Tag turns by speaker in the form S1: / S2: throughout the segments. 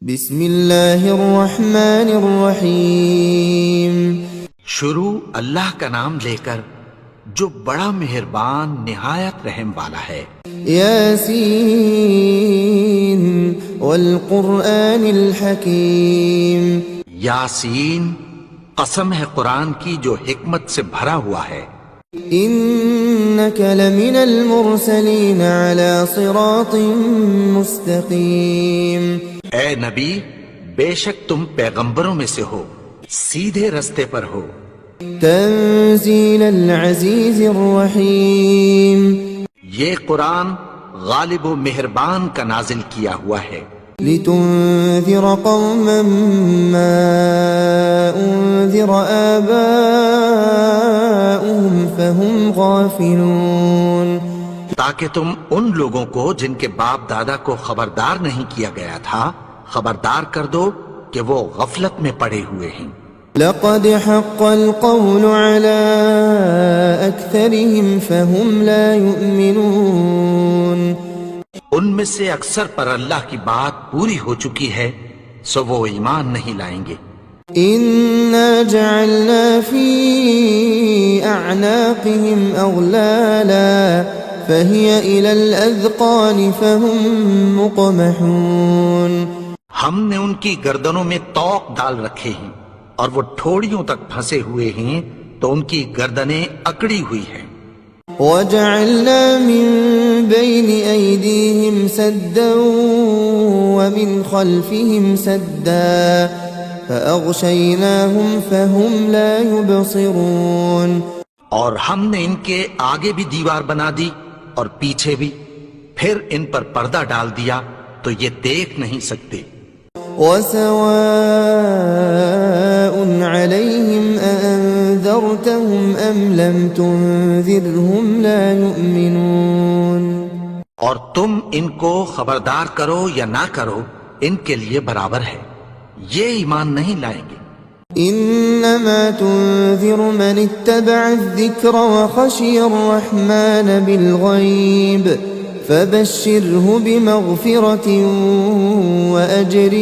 S1: بسم اللہ الرحمن الرحیم۔
S2: شروع اللہ کا نام لے کر جو بڑا مہربان نہایت رحم والا ہے۔
S1: یاسین والقرآن الحکیم۔
S2: یاسین، قسم ہے قرآن کی جو حکمت سے بھرا ہوا ہے۔
S1: انک لمن المرسلین علی صراط مستقیم۔
S2: اے نبی، بے شک تم پیغمبروں میں سے ہو، سیدھے رستے پر ہو۔
S1: تنزیل العزیز الرحیم۔
S2: یہ قرآن غالب و مہربان کا نازل کیا ہوا ہے۔
S1: لتنذر قوما ما انذر آباؤهم فهم غافلون۔
S2: تاکہ تم ان لوگوں کو جن کے باپ دادا کو خبردار نہیں کیا گیا تھا خبردار کر دو کہ وہ غفلت میں پڑے ہوئے ہیں۔
S1: لقد حق القول على أكثرهم فهم لا يؤمنون۔
S2: ان میں سے اکثر پر اللہ کی بات پوری ہو چکی ہے سو وہ ایمان نہیں لائیں گے۔
S1: إنا جعلنا في أعناقهم أغلالا فهي إلى الأذقان فهم مقمحون۔
S2: ہم نے ان کی گردنوں میں طوق ڈال رکھے ہیں اور وہ ٹھوڑیوں تک پھنسے ہوئے ہیں تو ان کی گردنیں اکڑی ہوئی ہیں۔
S1: وجعلنا من بين أيديهم سدا ومن خلفهم سدا فأغشيناهم فهم لا يبصرون۔
S2: اور ہم نے ان کے آگے بھی دیوار بنا دی اور پیچھے بھی، پھر ان پر پردہ ڈال دیا تو یہ دیکھ نہیں سکتے۔
S1: وسواء عليهم أأنذرتهم أم لم تنذرهم لا يؤمنون۔
S2: اور تم ان کو خبردار کرو یا نہ کرو ان کے لیے برابر ہے، یہ ایمان نہیں لائیں گے۔
S1: انما تنذر من اتبع الذکر وخشی الرحمن بالغیب فبشره بمغفرة وأجر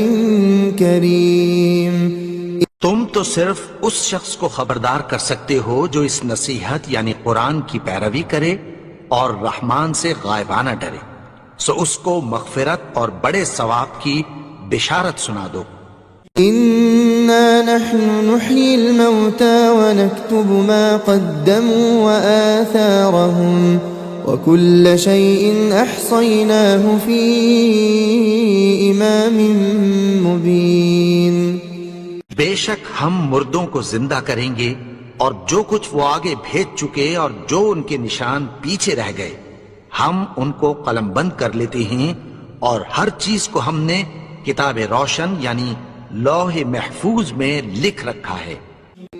S1: کریم۔
S2: تم تو صرف اس شخص کو خبردار کر سکتے ہو جو اس نصیحت یعنی قرآن کی پیروی کرے اور رحمان سے غائبانہ ڈرے، سو اس کو مغفرت اور بڑے ثواب کی بشارت سنا دو۔
S1: إنا نحن نحيي الموتى ونكتب ما قدموا وآثارهم وكل شيء أحصيناه في إمام مبين۔
S2: بے شک ہم مردوں کو زندہ کریں گے اور جو کچھ وہ آگے بھیج چکے اور جو ان کے نشان پیچھے رہ گئے ہم ان کو قلم بند کر لیتے ہیں، اور ہر چیز کو ہم نے کتاب روشن یعنی لوح محفوظ میں لکھ رکھا ہے۔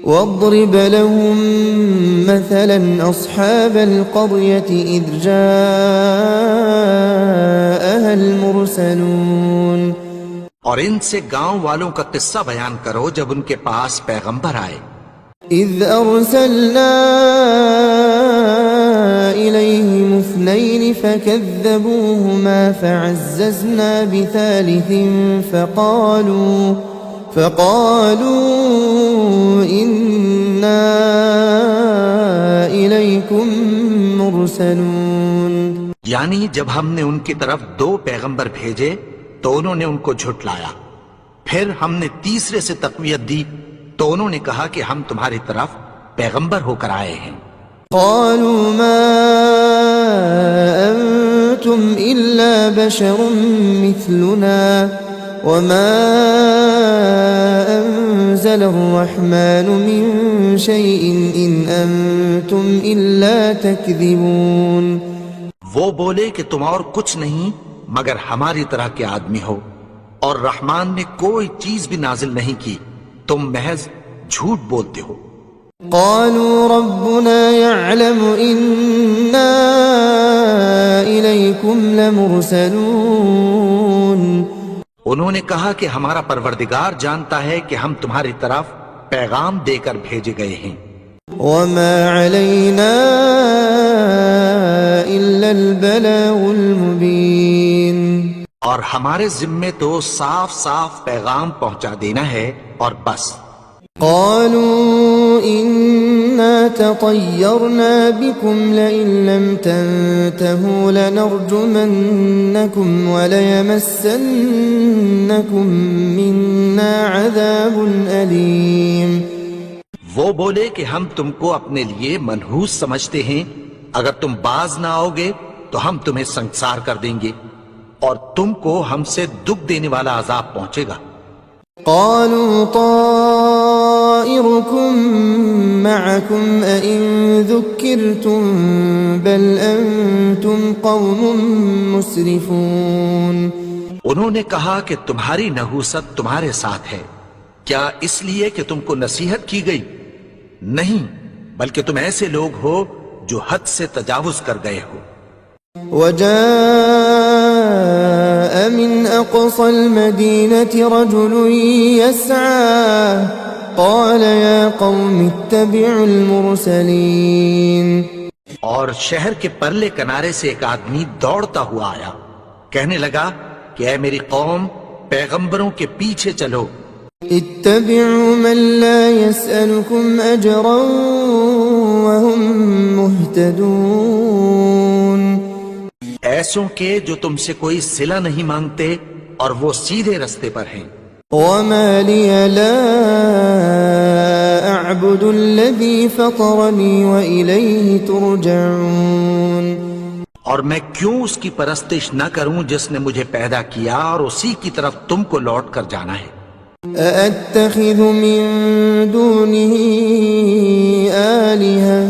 S1: واضرب لهم مثلا أصحاب القرية إذ جاءها المرسلون۔
S2: اور ان سے گاؤں والوں کا قصہ بیان کرو جب ان کے پاس پیغمبر آئے۔
S1: إذ أرسلنا إليهم اثنين فكذبوهما فعززنا بثالث فقالوا إنا إليكم مرسلون۔
S2: یعنی جب ہم نے ان کی طرف دو پیغمبر بھیجے تو انہوں نے ان کو جھٹلایا، پھر ہم نے تیسرے سے تقویت دی تو انہوں نے کہا کہ ہم تمہاری طرف پیغمبر ہو کر آئے ہیں۔
S1: قالوا ما أنتم إلا بشر مثلنا وما أنزل الرحمن من شيء إن أنتم إلا تكذبون۔
S2: وہ بولے کہ تم اور کچھ نہیں مگر ہماری طرح کے آدمی ہو، اور رحمان نے کوئی چیز بھی نازل نہیں کی، تم محض جھوٹ بولتے ہو۔
S1: قالوا ربنا يعلم إنا إليكم لمرسلون۔
S2: انہوں نے کہا کہ ہمارا پروردگار جانتا ہے کہ ہم تمہاری طرف پیغام دے کر بھیجے گئے ہیں۔
S1: وما علينا إلا البلاغ المبين۔
S2: اور ہمارے ذمے تو صاف صاف پیغام پہنچا دینا ہے اور بس.
S1: قالوا إنا تطيرنا بكم لئن لم تنتهوا لنرجمنكم وليمسنكم منا عذاب أليم.
S2: وہ بولے کہ ہم تم کو اپنے لیے منحوس سمجھتے ہیں، اگر تم باز نہ آؤ گے تو ہم تمہیں سنسار کر دیں گے اور تم کو ہم سے دکھ دینے والا عذاب پہنچے گا.
S1: قالوا طائركم معكم أئن ذكرتم بل أنتم قوم مسرفون.
S2: انہوں نے کہا کہ تمہاری نحوست تمہارے ساتھ ہے، کیا اس لیے کہ تم کو نصیحت کی گئی؟ نہیں، بلکہ تم ایسے لوگ ہو جو حد سے تجاوز کر گئے ہو.
S1: وجاء من أقصى المدينة رجل يسعى قال يا قوم اتبعوا المرسلين.
S2: اور شہر کے پرلے کنارے سے ایک آدمی دوڑتا ہوا آیا، کہنے لگا کہ اے میری قوم، پیغمبروں کے پیچھے چلو.
S1: اتبعوا من لا يسألكم أجرا وهم مهتدون.
S2: ایسوں کے جو تم سے کوئی صلہ نہیں مانگتے اور وہ سیدھے رستے پر ہیں.
S1: وما لي لا أعبد الذي فطرني وإليه ترجعون.
S2: اور میں کیوں اس کی پرستش نہ کروں جس نے مجھے پیدا کیا اور اسی کی طرف تم کو لوٹ کر جانا ہے.
S1: أأتخذ من دونه آلهة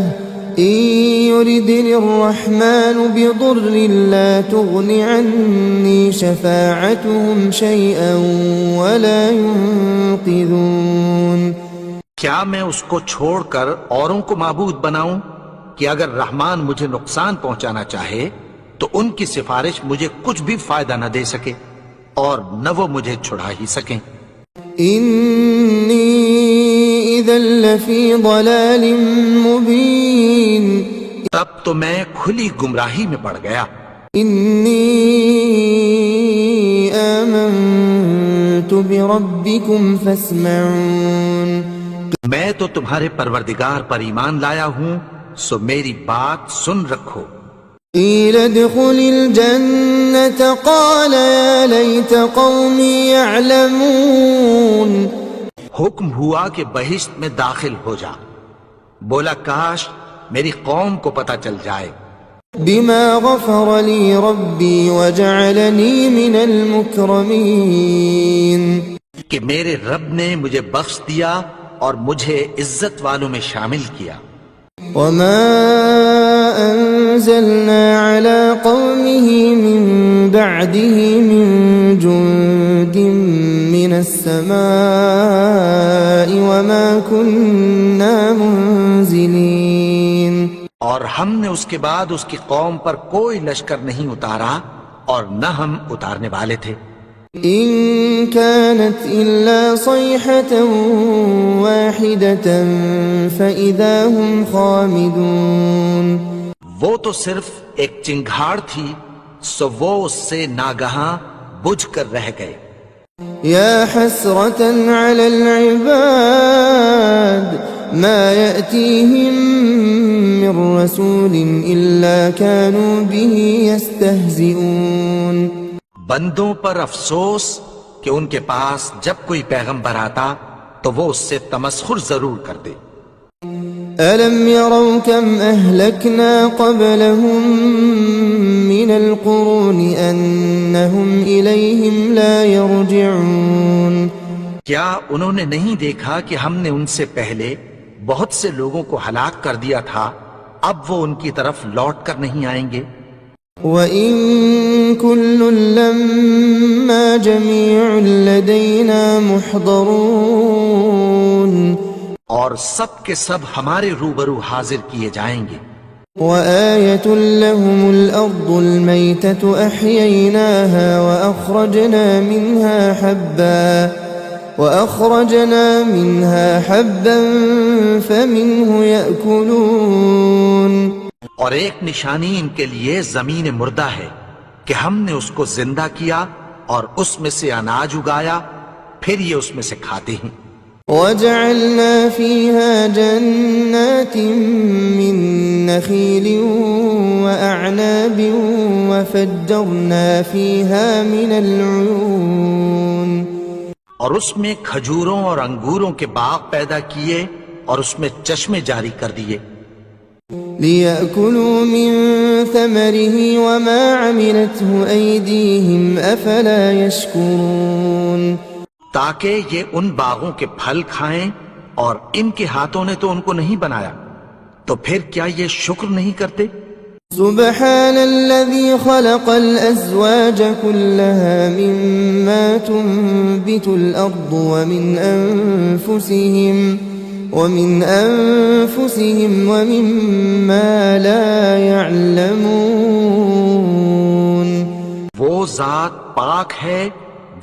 S1: إن يردني الرحمن بضر لا تغن عني شفاعتهم شيئا ولا ينقذون.
S2: کیا میں اس کو چھوڑ کر اوروں کو معبود بناؤں کہ اگر رحمان مجھے نقصان پہنچانا چاہے تو ان کی سفارش مجھے کچھ بھی فائدہ نہ دے سکے اور نہ وہ مجھے چھڑا ہی سکیں.
S1: إني إذا لفي ضلال مبين.
S2: تب تو میں کھلی گمراہی میں پڑ گیا.
S1: إني آمنت بربكم فاسمعون.
S2: میں تو تمہارے پروردگار پر ایمان لایا ہوں، سو میری بات سن رکھو.
S1: قيل ادخل الجنة قال يا ليت قومي يعلمون.
S2: حکم ہوا کہ بہشت میں داخل ہو جا. بولا کاش میری قوم کو پتہ چل جائے.
S1: بما غفر لي ربي وجعلني من المكرمين.
S2: کہ میرے رب نے مجھے بخش دیا اور مجھے عزت والوں میں شامل کیا.
S1: وما أنزلنا على قومه من بعده من جند من السماء وما كنا منزلين.
S2: اور ہم نے اس کے بعد اس کی قوم پر کوئی لشکر نہیں اتارا اور نہ ہم اتارنے والے تھے.
S1: إن كانت إلا صيحة واحدة فإذا هم خامدون.
S2: وہ تو صرف ایک چنگھاڑ تھی، سو وہ اس سے ناگہاں بجھ کر رہ گئے.
S1: يا حسرة على العباد ما يأتيهم من رسول إلا كانوا به يستهزئون.
S2: بندوں پر افسوس کہ ان کے پاس جب کوئی پیغمبر آتا تو وہ اس سے تمسخر ضرور کر دے.
S1: ألم يروا كم أهلكنا قبلهم من القرون أنهم إليهم لا يرجعون.
S2: کیا انہوں نے نہیں دیکھا کہ ہم نے ان سے پہلے بہت سے لوگوں کو ہلاک کر دیا تھا، اب وہ ان کی طرف لوٹ کر نہیں آئیں گے.
S1: وَإِن كُلٌّ لَّمَّا جَمِيعٌ لَّدَيْنَا مُحْضَرُونَ.
S2: اور سب کے سب ہمارے روبرو حاضر کیے جائیں گے.
S1: وَآيَةٌ لَّهُمُ الْأَرْضُ الْمَيْتَةُ أَحْيَيْنَاهَا وَأَخْرَجْنَا مِنْهَا حَبًّا فَمِنْهُ يَأْكُلُونَ.
S2: اور ایک نشانی ان کے لیے زمین مردہ ہے کہ ہم نے اس کو زندہ کیا اور اس میں سے اناج اگایا، پھر یہ اس میں سے کھاتے ہیں۔
S1: وجعلنا فيها جنات من نخيل وأعناب وفجرنا فيها من العيون،
S2: اور اس میں کھجوروں اور انگوروں کے باغ پیدا کیے اور اس میں چشمے جاری کر دیے،
S1: ليأكلوا من ثمره وما عملته أيديهم أفلا يشكرون،
S2: تاکہ یہ ان باغوں کے پھل کھائیں، اور ان کے ہاتھوں نے تو ان کو نہیں بنایا، تو پھر کیا یہ شکر نہیں کرتے؟
S1: سبحان الذي خلق الأزواج كلها مما تنبت الأرض ومن أنفسهم ومما لا يعلمون،
S2: وہ ذات پاک ہے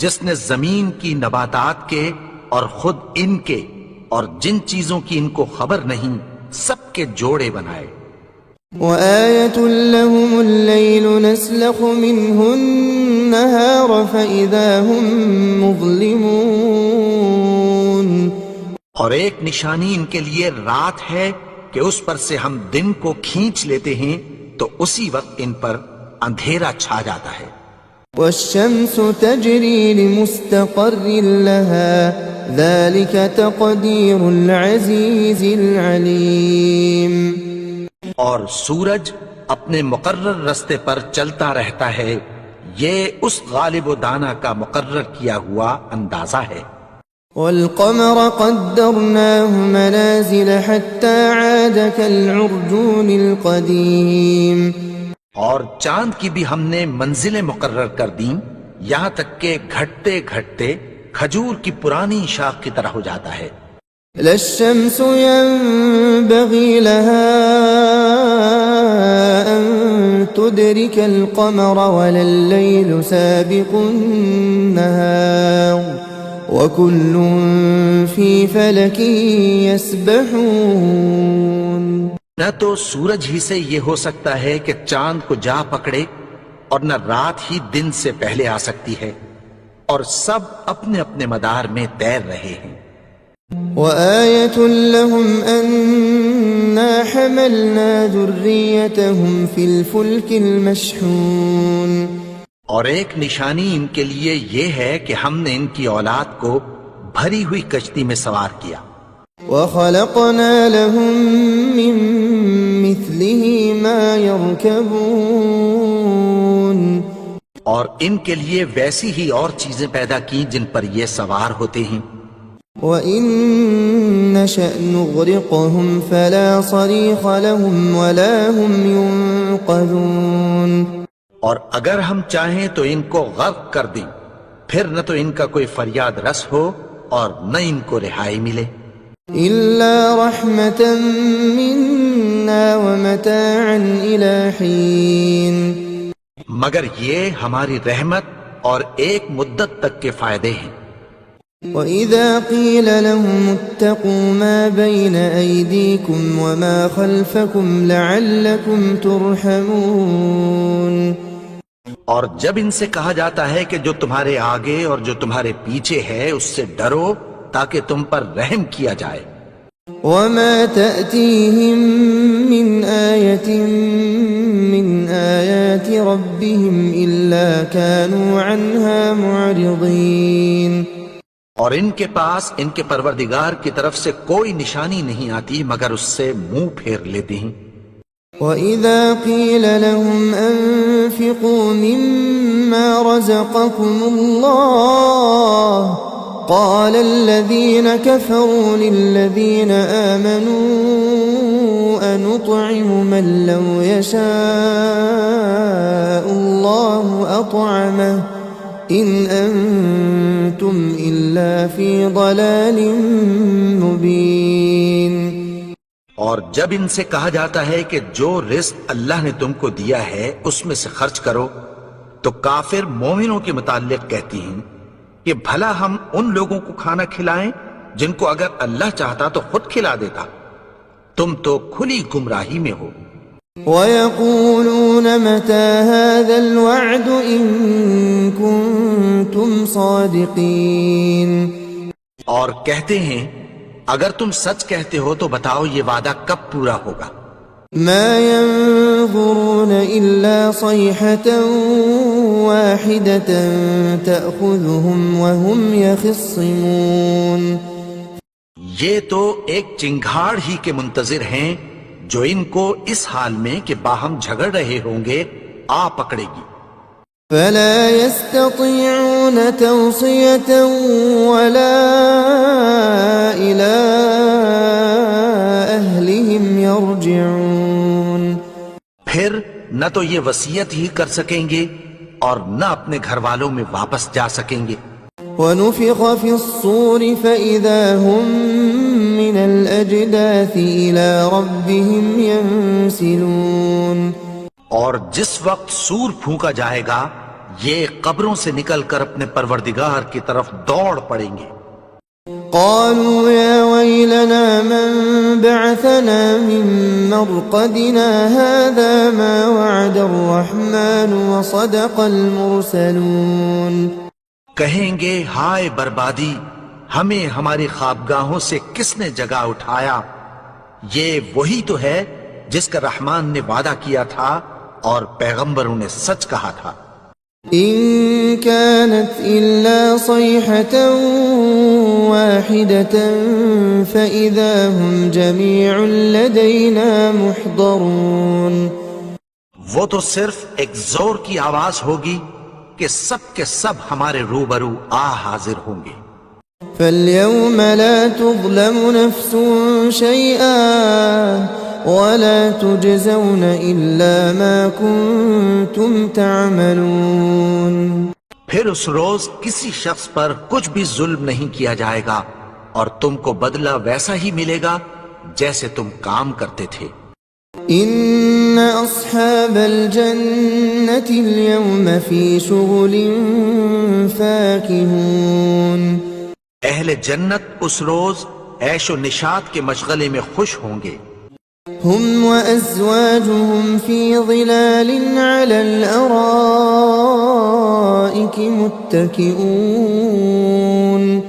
S2: جس نے زمین کی نباتات کے اور خود ان کے اور جن چیزوں کی ان کو خبر نہیں سب کے جوڑے بنائے۔
S1: وآية لهم الليل نسلخ منه النهار فإذا هم مظلمون،
S2: اور ایک نشانی ان کے لیے رات ہے کہ اس پر سے ہم دن کو کھینچ لیتے ہیں تو اسی وقت ان پر اندھیرا چھا جاتا ہے۔
S1: والشمس تجري لمستقر لها ذلك تقدير العزيز العليم،
S2: اور سورج اپنے مقرر رستے پر چلتا رہتا ہے، یہ اس غالب و دانا کا مقرر کیا ہوا اندازہ ہے۔
S1: والقمر قدرناه منازل حتى عاد كالعرجون القديم،
S2: اور چاند کی بھی ہم نے منزلیں مقرر کر دیں، یہاں تک کہ گھٹتے گھٹتے کھجور کی پرانی شاخ کی طرح ہو جاتا ہے۔
S1: لا الشمس ينبغي لها أن تدرك القمر ولا الليل سابق النهار وكل في فلك يسبحون،
S2: نہ تو سورج ہی سے یہ ہو سکتا ہے کہ چاند کو جا پکڑے، اور نہ رات ہی دن سے پہلے آ سکتی ہے، اور سب اپنے اپنے مدار میں تیر رہے ہیں۔
S1: وآية لهم أنا حملنا ذريتهم في الفلك المشحون،
S2: اور ایک نشانی ان کے لیے یہ ہے کہ ہم نے ان کی اولاد کو بھری ہوئی کشتی میں سوار کیا،
S1: وخلقنا لهم من مثله ما يركبون،
S2: اور ان کے لیے ویسی ہی اور چیزیں پیدا کی جن پر یہ سوار ہوتے ہیں۔
S1: وَإِن نَّشَأْ نُغْرِقْهُمْ فَلَا صَرِيخَ لَهُمْ وَلَا هُمْ يُنقَذُونَ،
S2: اور اگر ہم چاہیں تو ان کو غرق کر دیں، پھر نہ تو ان کا کوئی فریاد رس ہو اور نہ ان کو رہائی ملے۔
S1: إِلَّا رَحْمَةً مِنَّا وَمَتَاعًا إِلَى حِينٍ،
S2: مگر یہ ہماری رحمت اور ایک مدت تک کے فائدے ہیں۔
S1: وَإِذَا قِيلَ لَهُمُ اتَّقُوا مَا بَيْنَ أَيْدِيكُمْ وَمَا خَلْفَكُمْ لَعَلَّكُمْ تُرْحَمُونَ،
S2: اور جب ان سے کہا جاتا ہے کہ جو تمہارے آگے اور جو تمہارے پیچھے ہے اس سے ڈرو تاکہ تم پر رحم کیا جائے۔
S1: وَمَا تَأْتِيهِم مِّنْ آيَةٍ مِّنْ آيَاتِ رَبِّهِمْ إِلَّا كَانُوا عَنْهَا مُعْرِضِينَ،
S2: اور ان کے پاس ان کے پروردگار کی طرف سے کوئی نشانی نہیں آتی مگر اس سے منہ پھیر لیتے ہیں۔
S1: وَإِذَا قِيلَ لَهُمْ أَنفِقُوا مِمَّا رَزَقَكُمُ اللَّهُ قَالَ الَّذِينَ كَفَرُوا لِلَّذِينَ آمَنُوا أَنُطْعِمُ مَن لَّوْ يَشَاءُ اللَّهُ أَطْعَمَهُ إِنْ أَنتُمْ إِلَّا فِي ضَلَالٍ مُبِينٍ،
S2: اور جب ان سے کہا جاتا ہے کہ جو رزق اللہ نے تم کو دیا ہے اس میں سے خرچ کرو، تو کافر مومنوں کے متعلق کہتی ہیں کہ بھلا ہم ان لوگوں کو کھانا کھلائیں جن کو اگر اللہ چاہتا تو خود کھلا دیتا، تم تو کھلی گمراہی میں ہو۔
S1: وَيَقُولُونَ مَتَى هَذَا الْوَعْدُ إِن كُنتُمْ صَادِقِينَ
S2: اور کہتے ہیں اگر تم سچ کہتے ہو تو بتاؤ یہ وعدہ کب پورا ہوگا؟
S1: مَا يَنظُرُونَ إِلَّا صَيْحَةً وَاحِدَةً تَأْخُذُهُمْ وَهُمْ يَخِصِّمُونَ
S2: یہ تو ایک چنگھاڑ ہی کے منتظر ہیں جو ان کو اس حال میں کہ باہم جھگڑ رہے ہوں گے آ پکڑے گی۔
S1: فَلَا يَسْتَطِيعُونَ تَوْصِيَةً وَلَا إِلَىٰ أَهْلِهِمْ يَرْجِعُونَ
S2: پھر نہ تو یہ وصیت ہی کر سکیں گے اور نہ اپنے گھر والوں میں واپس جا سکیں گے۔
S1: وَنُفِخَ فِي الصُّورِ فَإِذَا هُم مِّنَ الْأَجْدَاثِ إِلَىٰ رَبِّهِمْ يَنسِلُونَ
S2: اور جس وقت سور پھونکا جائے گا یہ قبروں سے نکل کر اپنے پروردگار کی طرف دوڑ پڑیں گے۔
S1: قالوا يا ويلنا من بعثنا من مرقدنا هذا ما وعد الرحمن وصدق المرسلون
S2: کہیں گے ہائے بربادی، ہمیں ہماری خوابگاہوں سے کس نے جگا اٹھایا؟ یہ وہی تو ہے جس کا رحمان نے وعدہ کیا تھا اور پیغمبروں نے سچ کہا تھا۔
S1: إن كانت إلا صيحة واحدة فإذا هم جميع لدينا محضرون
S2: وہ تو صرف ایک زور کی آواز ہوگی کہ سب کے سب ہمارے روبرو حاضر ہوں گے۔
S1: فاليوم لا تظلم نفس شيئا ولا تجزون إلا ما كنتم تعملون
S2: پھر اس روز کسی شخص پر کچھ بھی ظلم نہیں کیا جائے گا اور تم کو بدلہ ویسا ہی ملے گا جیسے تم کام کرتے تھے۔
S1: إن أصحاب الجنة اليوم في شغل فاكهون
S2: اہل جنت اس روز عیش و نشاط کے مشغلے میں خوش ہوں گے۔
S1: هم وأزواجهم في ظلال على الأرائك متكئون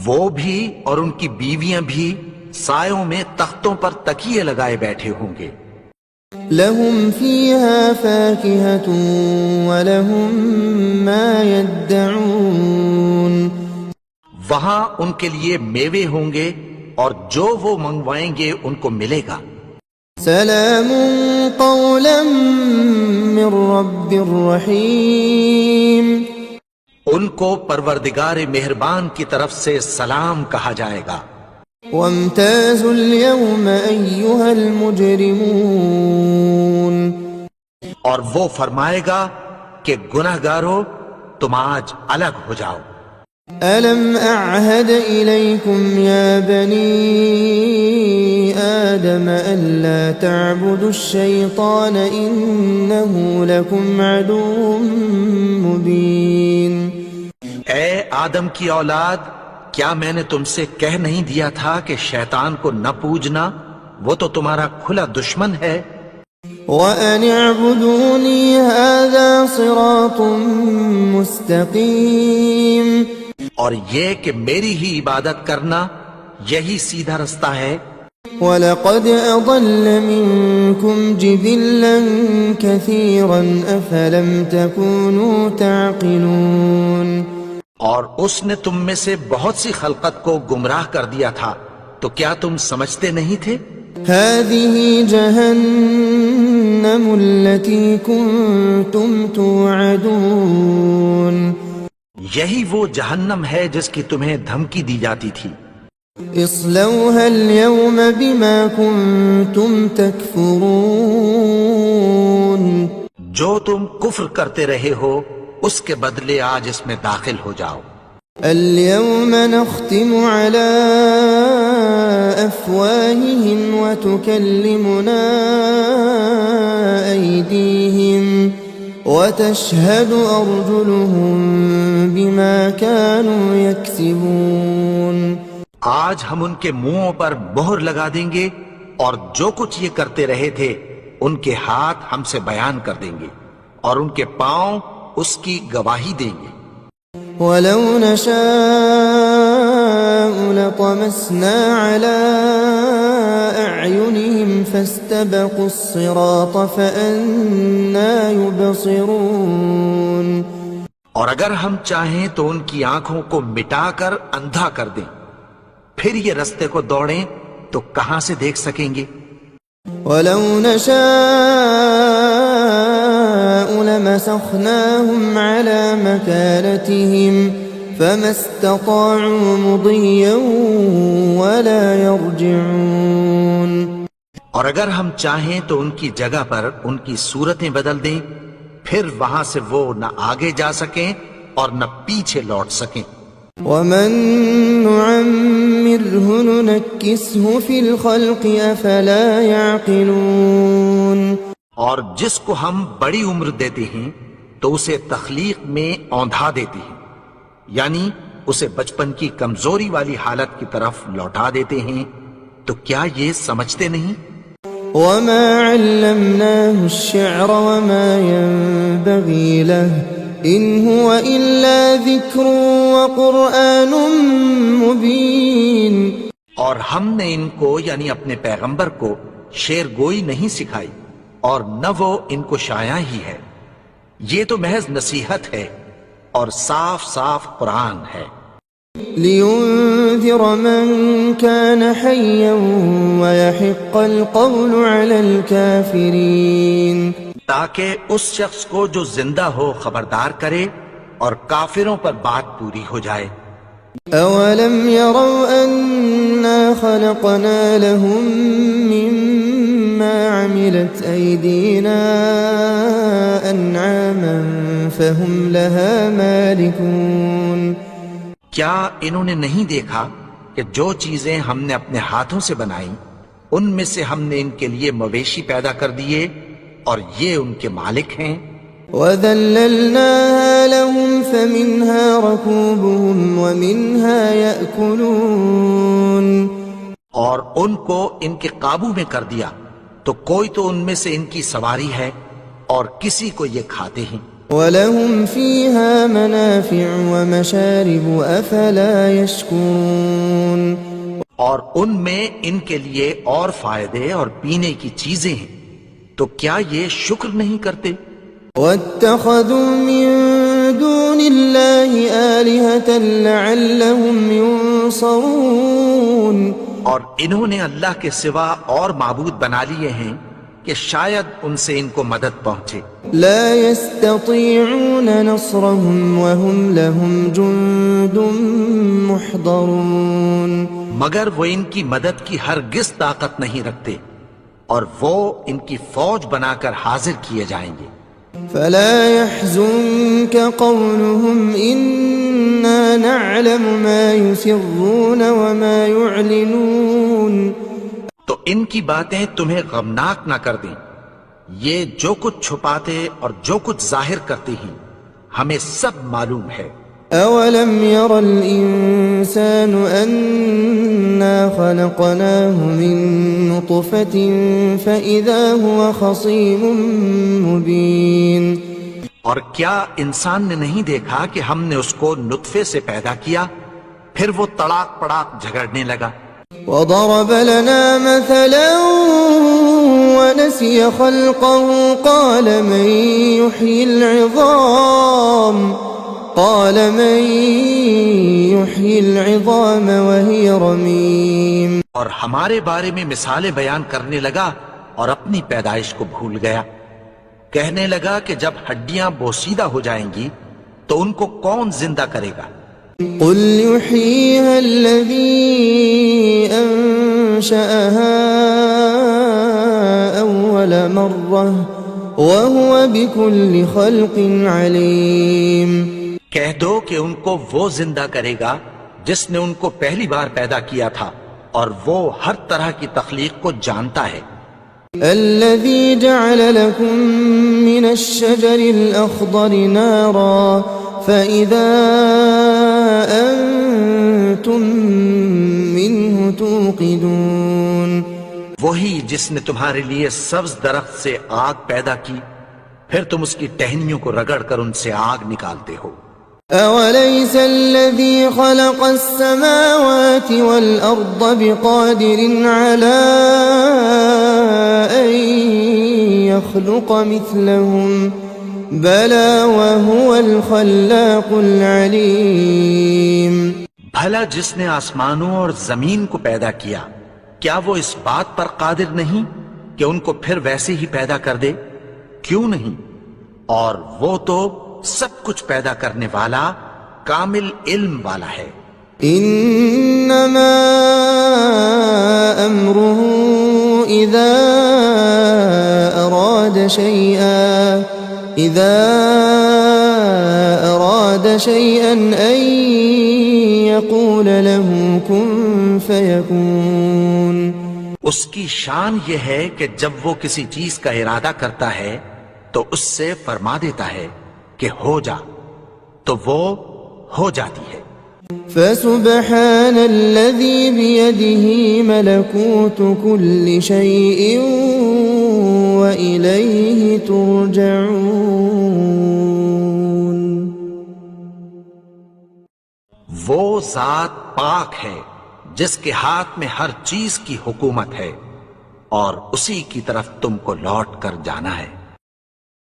S2: وہ بھی اور ان کی بیویاں بھی سایوں میں تختوں پر تکیے لگائے بیٹھے ہوں گے۔
S1: لهم فيها فاكهة ولهم ما يدعون
S2: وہاں ان کے لیے میوے ہوں گے اور جو وہ منگوائیں گے ان کو ملے گا۔
S1: سلام قولا من رب رحیم
S2: ان کو پروردگار مہربان کی طرف سے سلام کہا جائے گا۔
S1: وامتازوا اليوم أيها المجرمون
S2: اور وہ فرمائے گا کہ گناہگارو تم آج الگ ہو جاؤ۔
S1: ألم أعهد إليكم يا بني آدم ألا تعبدوا الشيطان إنه لكم عدو مبين
S2: اے آدم کی اولاد، کیا میں نے تم سے کہہ نہیں دیا تھا کہ شیطان کو نہ پوجنا، وہ تو تمہارا کھلا دشمن ہے۔
S1: وَأَنِ اعْبُدُونِي هَذَا صِرَاطٌ مُسْتَقِيمٌ
S2: اور یہ کہ میری ہی عبادت کرنا یہی سیدھا رستہ ہے۔
S1: وَلَقَدْ أَضَلَّ مِنكُمْ جِبِلًّا كَثِيرًا أَفَلَمْ تَكُونُوا تَعْقِلُونَ
S2: اور اس نے تم میں سے بہت سی خلقت کو گمراہ کر دیا تھا، تو کیا تم سمجھتے نہیں تھے؟
S1: هَذِهِ جَهَنَّمُ الَّتِي كُنتُمْ تُوعَدُونَ
S2: یہی وہ جہنم ہے جس کی تمہیں دھمکی دی جاتی تھی۔
S1: اصلوها اليوم بما كنتم تكفرون
S2: جو تم کفر کرتے رہے ہو اس کے بدلے آج اس میں داخل ہو جاؤ۔
S1: اليوم نختم على أفواههم وتكلمنا أيديهم وتشهد أرجلهم بما كانوا يكسبون
S2: آج ہم ان کے منہوں پر مہر لگا دیں گے اور جو کچھ یہ کرتے رہے تھے ان کے ہاتھ ہم سے بیان کر دیں گے اور ان کے پاؤں اس کی گواہی دیں گے۔
S1: وَلَوْ نَشَاءُ لَطَمَسْنَا عَلَىٰ أَعْيُنِهِمْ فَاسْتَبَقُوا الصِّرَاطَ فَأَنَّىٰ يُبْصِرُونَ۔
S2: اور اگر ہم چاہیں تو ان کی آنکھوں کو مٹا کر اندھا کر دیں، پھر یہ رستے کو دوڑیں تو کہاں سے دیکھ سکیں گے؟
S1: وَلَوْ نَشَاءُ لَمَسَخْنَاهُمْ عَلَىٰ مَكَانَتِهِمْ فَمَا اسْتَطَاعُوا مُضِيًّا وَلَا يَرْجِعُونَ۔
S2: اور اگر ہم چاہیں تو ان کی جگہ پر ان کی صورتیں بدل دیں، پھر وہاں سے وہ نہ آگے جا سکیں اور نہ پیچھے لوٹ سکیں۔
S1: وَمَن نُّعَمِّرْهُ نُنَكِّسْهُ فِي الْخَلْقِ أَفَلَا يَعْقِلُونَ۔
S2: اور جس کو ہم بڑی عمر دیتے ہیں تو اسے تخلیق میں اوندھا دیتے ہیں، یعنی اسے بچپن کی کمزوری والی حالت کی طرف لوٹا دیتے ہیں، تو کیا یہ سمجھتے نہیں؟
S1: وَمَا عَلَّمْنَاهُ الشِّعْرَ وَمَا يَنبَغِي لَهُ إِنْ هُوَ إِلَّا ذِكْرٌ وَقُرْآنٌ مُبِينٌ۔
S2: اور ہم نے ان کو یعنی اپنے پیغمبر کو شعر گوئی نہیں سکھائی اور نہ وہ ان کو شایع ہی ہے، یہ تو محض نصیحت ہے اور صاف صاف قرآن ہے۔
S1: لِيُنذِرَ مَن كَانَ حَيًّا وَيَحِقَّ الْقَوْلُ عَلَى الْكَافِرِينَ،
S2: تاکہ اس شخص کو جو زندہ ہو خبردار کرے اور کافروں پر بات پوری ہو جائے۔
S1: أَوَلَمْ يَرَوْا أَنَّا خَلَقْنَا لَهُم مِّمَّا عَمِلَتْ أَيْدِينَا أَنْعَامًا فَهُمْ لَهَا مَالِكُونَ۔
S2: کیا انہوں نے نہیں دیکھا کہ جو چیزیں ہم نے اپنے ہاتھوں سے بنائیں ان میں سے ہم نے ان کے لیے مویشی پیدا کر دیے اور یہ ان کے مالک ہیں۔
S1: وَذَلَّلْنَاهَا لَهُمْ فَمِنْهَا رَكُوبُهُمْ وَمِنْهَا يَأْكُلُونَ۔
S2: اور ان کو ان کے قابو میں کر دیا تو کوئی تو ان میں سے ان کی سواری ہے اور کسی کو یہ کھاتے ہیں۔
S1: وَلَهُمْ فِيهَا مَنَافِعُ وَمَشَارِبُ أَفَلَا يَشْكُرُونَ۔
S2: اور ان میں ان کے لیے اور فائدے اور پینے کی چیزیں ہیں، تو کیا یہ شکر نہیں کرتے؟
S1: وَاتَّخَذُوا مِن دُونِ اللَّهِ آلِهَةً لَعَلَّهُمْ يُنصَرُونَ۔
S2: اور انہوں نے اللہ کے سوا اور معبود بنا لیے ہیں کہ شاید ان سے ان کو مدد پہنچے۔
S1: لا يستطيعون نصرهم وهم لهم جند محضرون۔
S2: مگر وہ ان کی مدد کی ہرگز طاقت نہیں رکھتے اور وہ ان کی فوج بنا کر حاضر کیے جائیں گے۔
S1: فلا يحزنك قولهم إنا نعلم ما يسرون وما يعلنون۔
S2: تو ان کی باتیں تمہیں غمناک نہ کر دیں، یہ جو کچھ چھپاتے اور جو کچھ ظاہر کرتے ہیں ہمیں سب معلوم ہے۔
S1: أولم ير الإنسان أنا خلقناه من نطفة فإذا هو خصيم مبين۔
S2: اور کیا انسان نے نہیں دیکھا کہ ہم نے اس کو نطفے سے پیدا کیا پھر وہ تڑاک پڑاک جھگڑنے لگا۔
S1: وضرب لنا مثلا ونسي خلقه قال من يحيي العظام وهي رميم۔
S2: اور ہمارے بارے میں مثالیں بیان کرنے لگا اور اپنی پیدائش کو بھول گیا، کہنے لگا کہ جب ہڈیاں بوسیدہ ہو جائیں گی تو ان کو کون زندہ کرے گا؟
S1: قل يحييها الذي أنشأها أول مرة وهو بكل خلق عليم۔
S2: کہہ دو کہ ان کو وہ زندہ کرے گا جس نے ان کو پہلی بار پیدا کیا تھا اور وہ ہر طرح کی تخلیق کو جانتا ہے۔
S1: الذي جعل لكم من الشجر الأخضر نارا فإذا أنتم منه توقدون۔
S2: وہی جس نے تمہارے لیے سبز درخت سے آگ پیدا کی، پھر تم اس کی ٹہنیوں کو رگڑ کر ان سے آگ نکالتے ہو۔
S1: أوليس الذي خلق السماوات والأرض بقادر على أن يخلق مثلهم بلى وهو الخلاق العليم۔
S2: بھلا جس نے آسمانوں اور زمین کو پیدا کیا، کیا وہ اس بات پر قادر نہیں کہ ان کو پھر ویسے ہی پیدا کر دے؟ کیوں نہیں؟ اور وہ تو سب کچھ پیدا کرنے والا، کامل علم والا ہے۔
S1: انما امره اذا اراد شيئا ان يقول له كن فيكون۔
S2: اس کی شان یہ ہے کہ جب وہ کسی چیز کا ارادہ کرتا ہے تو اس سے فرما دیتا ہے کہ ہو جا، تو وہ ہو جاتی ہے۔
S1: فسبحان الذي بيده ملكوت كل شيء وإليه ترجعون۔
S2: وہ ذات پاک ہے جس کے ہاتھ میں ہر چیز کی حکومت ہے، اور اسی کی طرف تم کو لوٹ کر جانا ہے۔